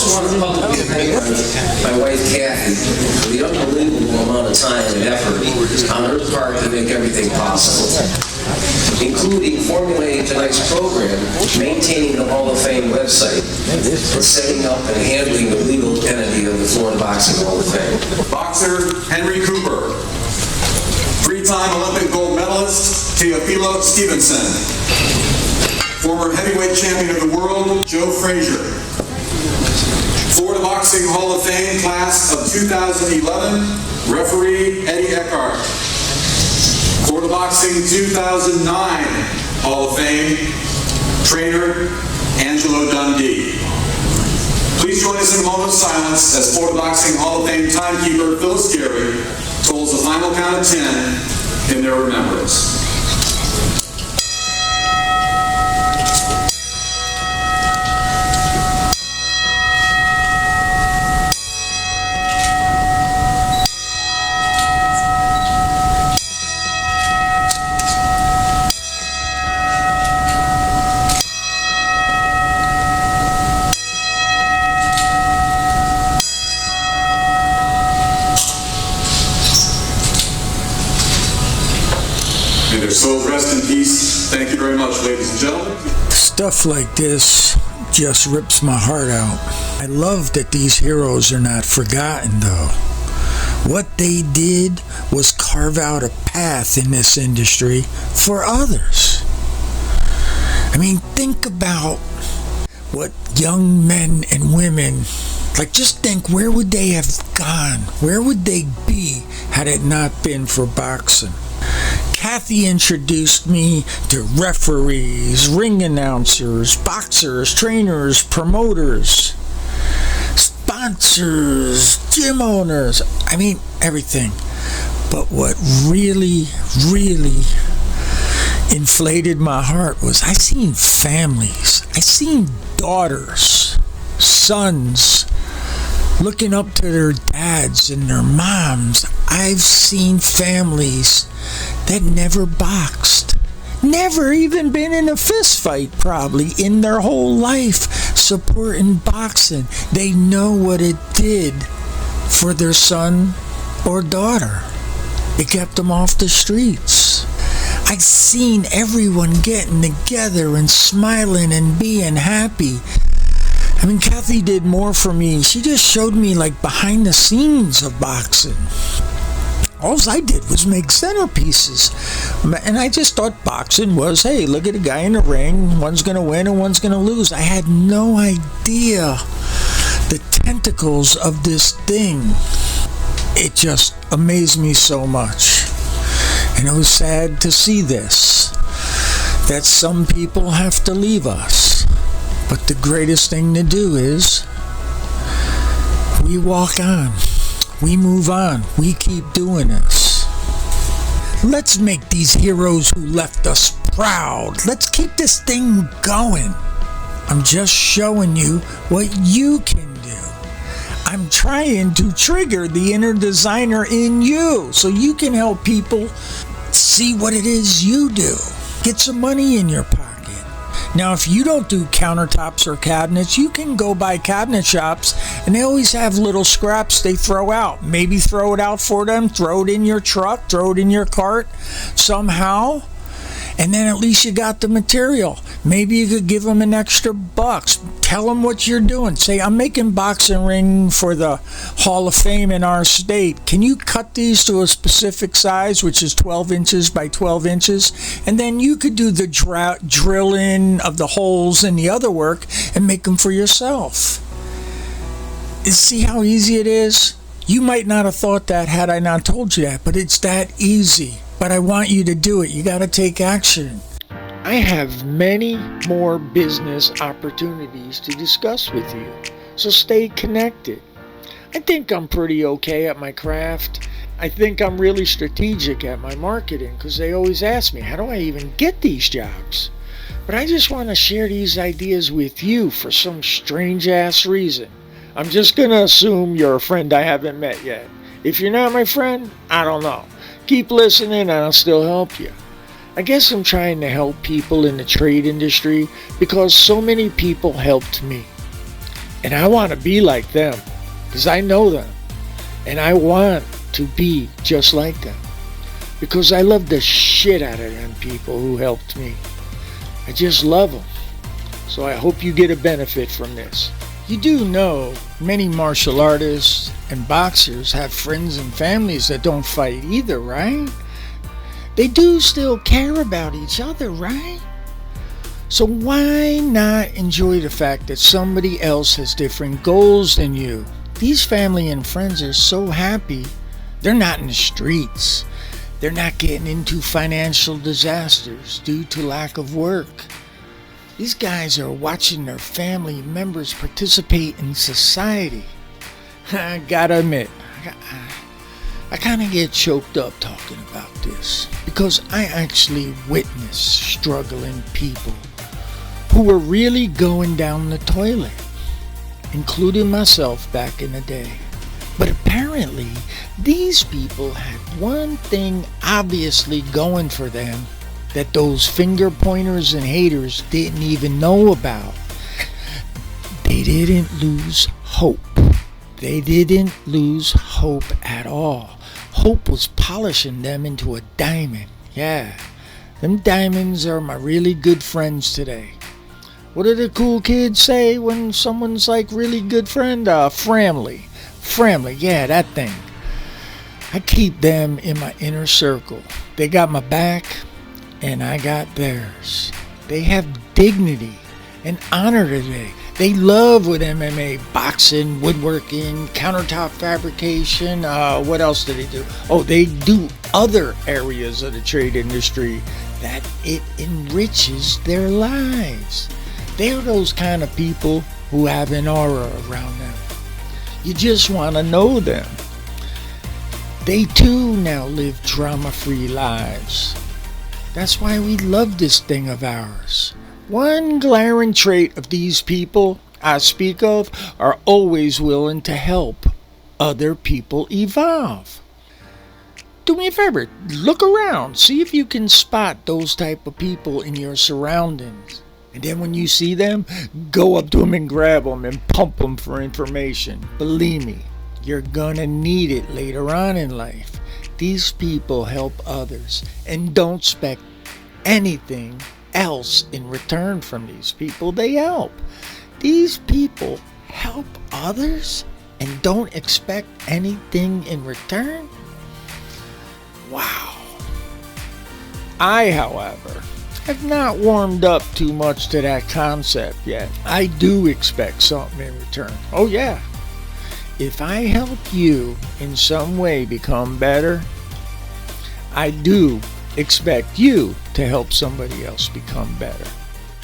also want to publicly thank my wife Kathy for the unbelievable amount of time and effort on her part to make everything possible, including formulating tonight's program, maintaining the Hall of Fame website, and setting up and handling the legal entity of the Florida Boxing Hall of Fame. Boxer Henry Cooper. Three-time Olympic gold medalist Teofilo Stevenson. Former heavyweight champion of the world, Joe Frazier. Florida Boxing Hall of Fame class of 2011, referee Eddie Eckhart. Florida Boxing 2009 Hall of Fame, trainer Angelo Dundee. Please join us in a moment of silence as Florida Boxing Hall of Fame timekeeper Phyllis Gary tolls the final count of 10 in their remembrance. May their souls rest in peace. Thank you very much, ladies and gentlemen. Stuff like this just rips my heart out. I love that these heroes are not forgotten, though. What they did was carve out a path in this industry for others. I mean, think about what young men and women, just think, where would they have gone? Where would they be had it not been for boxing? Kathy introduced me to referees, ring announcers, boxers, trainers, promoters, sponsors, gym owners. I mean, everything. But what really, really inflated my heart was I seen families. I seen daughters, sons, looking up to their dads and their moms. I've seen families that never boxed, never even been in a fist fight probably in their whole life, supporting boxing. They know what it did for their son or daughter. It kept them off the streets. I've seen everyone getting together and smiling and being happy. I mean, Kathy did more for me. She just showed me behind the scenes of boxing. All I did was make centerpieces. And I just thought boxing was, hey, look at a guy in the ring. One's going to win and one's going to lose. I had no idea the tentacles of this thing. It just amazed me so much. And it was sad to see this, that some people have to leave us. But the greatest thing to do is we walk on. We move on. We keep doing this. Let's make these heroes who left us proud. Let's keep this thing going. I'm just showing you what you can do. I'm trying to trigger the inner designer in you so you can help people see what it is you do. Get some money in your pocket. Now, if you don't do countertops or cabinets, you can go by cabinet shops, and they always have little scraps they throw out. Maybe throw it out for them, throw it in your truck, throw it in your cart somehow, and then at least you got the material. Maybe you could give them an extra bucks. Tell them what you're doing. Say, I'm making boxing ring for the Hall of Fame in our state. Can you cut these to a specific size, which is 12 inches by 12 inches? And then you could do the drilling of the holes and the other work and make them for yourself. See how easy it is? You might not have thought that had I not told you that, but it's that easy. But I want you to do it. You got to take action. I have many more business opportunities to discuss with you, so stay connected. I think I'm pretty okay at my craft. I think I'm really strategic at my marketing because they always ask me, how do I even get these jobs? But I just want to share these ideas with you for some strange-ass reason. I'm just going to assume you're a friend I haven't met yet. If you're not my friend, I don't know. Keep listening and I'll still help you. I guess I'm trying to help people in the trade industry because so many people helped me. And I want to be like them because I know them. And I want to be just like them because I love the shit out of them people who helped me. I just love them. So I hope you get a benefit from this. You do know many martial artists and boxers have friends and families that don't fight either, right? They do still care about each other, right? So why not enjoy the fact that somebody else has different goals than you? These family and friends are so happy. They're not in the streets. They're not getting into financial disasters due to lack of work. These guys are watching their family members participate in society. I gotta admit, I kind of get choked up talking about this because I actually witness struggling people who were really going down the toilet, including myself back in the day. But apparently, these people had one thing obviously going for them that those finger pointers and haters didn't even know about. They didn't lose hope. They didn't lose hope at all. Hope was polishing them into a diamond. Yeah, them diamonds are my really good friends today. What do the cool kids say when someone's like really good friend? Framly. Framly, yeah, that thing. I keep them in my inner circle. They got my back and I got theirs. They have dignity and honor today. They love with MMA, boxing, woodworking, countertop fabrication. What else do they do? Oh, they do other areas of the trade industry that it enriches their lives. They're those kind of people who have an aura around them. You just want to know them. They too now live drama-free lives. That's why we love this thing of ours. One glaring trait of these people I speak of are always willing to help other people evolve. Do me a favor, look around, see if you can spot those type of people in your surroundings. And then when you see them, go up to them and grab them and pump them for information. Believe me, you're gonna need it later on in life. These people help others and don't expect anything else in return from these people they help. These people help others and don't expect anything in return? Wow. I, however, have not warmed up too much to that concept yet. I do expect something in return. Oh yeah. If I help you in some way become better, I do expect you to help somebody else become better.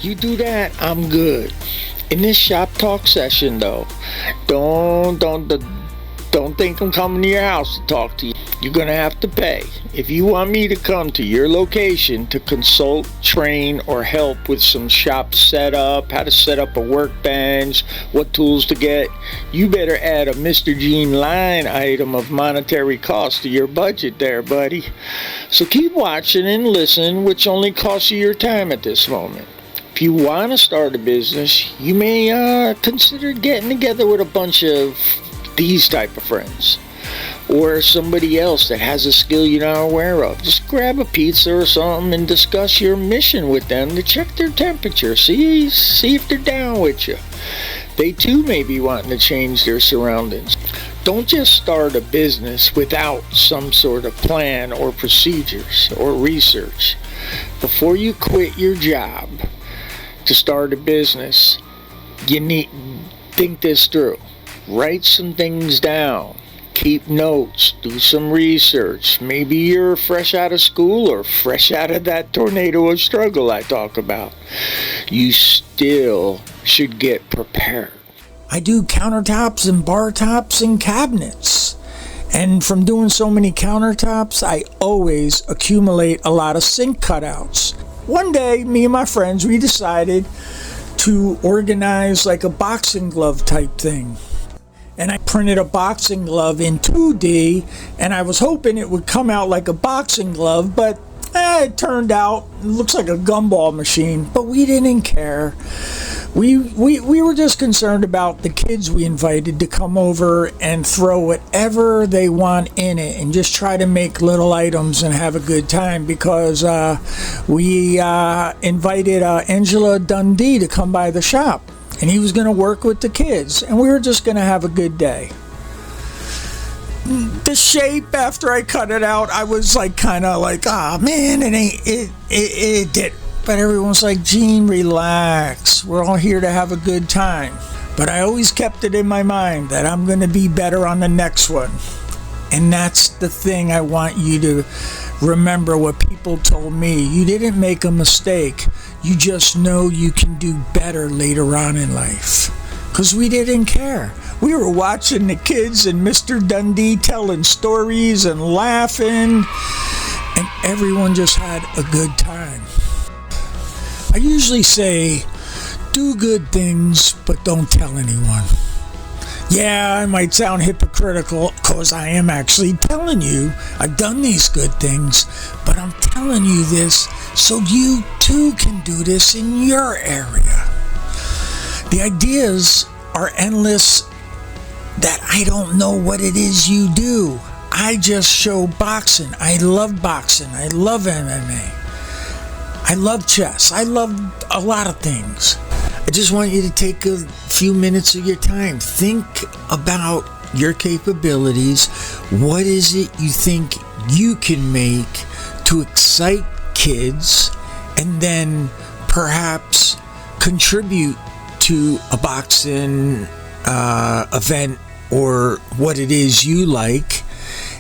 You do that, I'm good. In this shop talk session though, don't think I'm coming to your house to talk to you. You're gonna have to pay. If you want me to come to your location to consult, train, or help with some shop setup, how to set up a workbench, what tools to get, you better add a Mr. Gene line item of monetary cost to your budget there, buddy. So keep watching and listen, which only costs you your time at this moment. If you want to start a business, you may consider getting together with a bunch of these type of friends or somebody else that has a skill you're not aware of. Just grab a pizza or something and discuss your mission with them to check their temperature. See if they're down with you. They too may be wanting to change their surroundings. Don't just start a business without some sort of plan or procedures or research. Before you quit your job to start a business, you need to think this through. Write some things down. Keep notes. Do some research. Maybe you're fresh out of school or fresh out of that tornado of struggle I talk about. You still should get prepared. I do countertops and bar tops and cabinets. And from doing so many countertops, I always accumulate a lot of sink cutouts. One day, me and my friends, we decided to organize like a boxing glove type thing. And I printed a boxing glove in 2D, and I was hoping it would come out like a boxing glove, but it turned out, it looks like a gumball machine, but we didn't care. We were just concerned about the kids we invited to come over and throw whatever they want in it and just try to make little items and have a good time, because we invited Angela Dundee to come by the shop, and he was going to work with the kids, and we were just going to have a good day. The shape, after I cut it out, I was like, kind of like, ah, man, it did. But everyone's like, Gene, relax. We're all here to have a good time. But I always kept it in my mind that I'm going to be better on the next one. And that's the thing I want you to remember, what people told me. You didn't make a mistake. You just know you can do better later on in life. Because we didn't care. We were watching the kids and Mr. Dundee telling stories and laughing. And everyone just had a good time. I usually say, do good things, but don't tell anyone. Yeah, I might sound hypocritical, because I am actually telling you I've done these good things, but I'm telling you this so you too can do this in your area. The ideas are endless that I don't know what it is you do. I just show boxing. I love boxing. I love MMA. I love chess. I love a lot of things. I just want you to take a few minutes of your time. Think about your capabilities. What is it you think you can make to excite kids, and then perhaps contribute to a boxing event or what it is you like,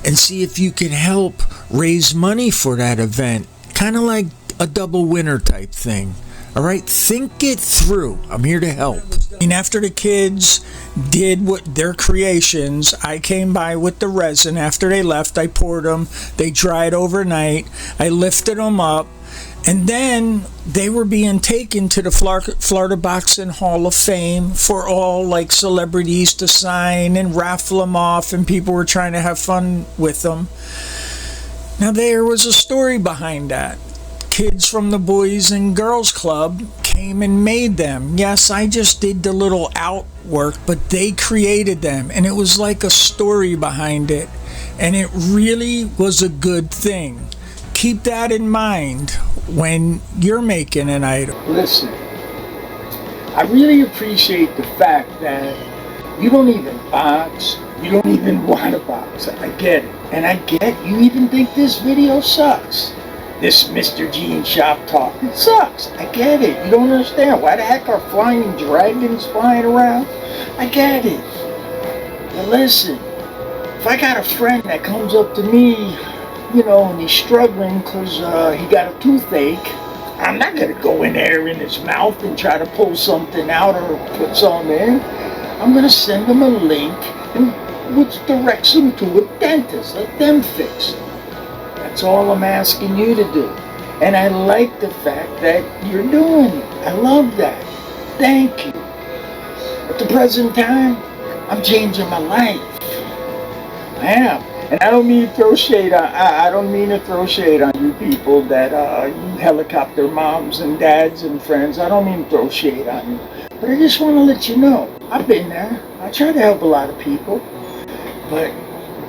and see if you can help raise money for that event. Kind of like a double winner type thing. All right, think it through. I'm here to help. And after the kids did what their creations, I came by with the resin. After they left, I poured them. They dried overnight. I lifted them up, and then they were being taken to the Florida Boxing Hall of Fame for all like celebrities to sign and raffle them off, and people were trying to have fun with them. Now there was a story behind that. Kids from the Boys and Girls Club came and made them. Yes, I just did the little outwork, but they created them, and it was like a story behind it, and it really was a good thing. Keep that in mind when you're making an item. Listen, I really appreciate the fact that you don't even box. You don't even want to box. I get it. And I get you even think this video sucks. This Mr. Gene Shop Talk, it sucks. I get it. You don't understand. Why the heck are flying dragons flying around? I get it. But listen, if I got a friend that comes up to me, and he's struggling because he got a toothache, I'm not going to go in there in his mouth and try to pull something out or put something in. I'm going to send him a link which directs him to a dentist. Let them fix it. That's all I'm asking you to do. And I like the fact that you're doing it. I love that. Thank you. At the present time, I'm changing my life. I am. And I don't mean to throw shade on, I don't mean to throw shade on you people that you helicopter moms and dads and friends. I don't mean to throw shade on you. But I just want to let you know, I've been there. I try to help a lot of people. But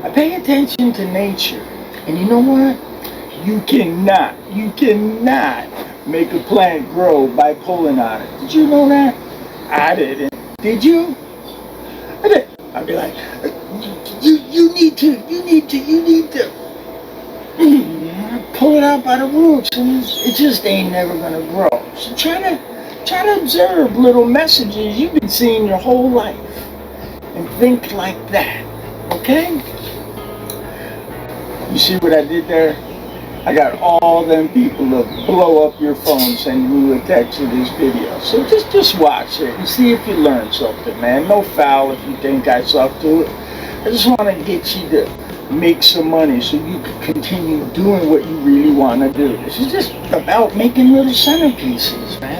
I pay attention to nature. And you know what? You cannot make a plant grow by pulling on it. Did you know that? I didn't. Did you? I did. I'd be like, you need to pull it out by the roots, and it just ain't never gonna grow. So try to observe little messages you've been seeing your whole life and think like that. Okay? You see what I did there? I got all them people to blow up your phone sending you a text of this video. So just watch it and see if you learn something, man. No foul if you think I suck to it. I just want to get you to make some money so you can continue doing what you really want to do. This is just about making little centerpieces, man.